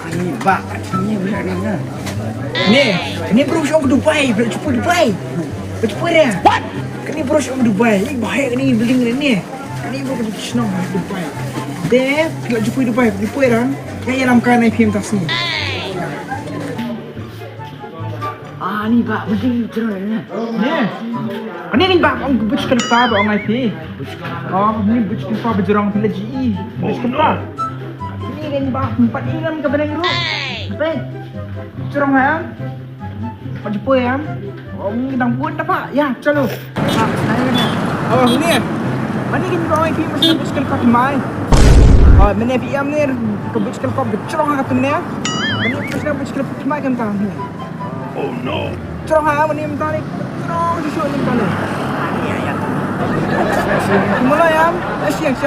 Ini bak, ini benar ni. Ni bro show ke Dubai, bro jumpa Dubai. Jumpa dia. What? Ni bro show ke Dubai. Ni baik ni building ni. Ni bro ke Senang Dubai. Dia kalau jumpa Dubai, jumpa orang. Yang dalam kan IPM tas ni. Ni bak building cerah ni. Ni bak orang Burj Khalifa orang IP. Ni Burj Khalifa berjerang pila GE. Burj Khalifa. Ni bak 4 inam ke badan dulu. Baik. Cerang ya. Pak jumpa ya. Kita pun dapat. Ya, calo. Ni. Mana kita orang IP mesti Burj Khalifa kemai. Mana PM ni ke Burj Khalifa bercerang kat ni. Mana Burj Khalifa kemai kan tang. Oh no. Cerang ha mana ni mentah ni. Cerang susu ni mentah ni. Mulai ya. Siang.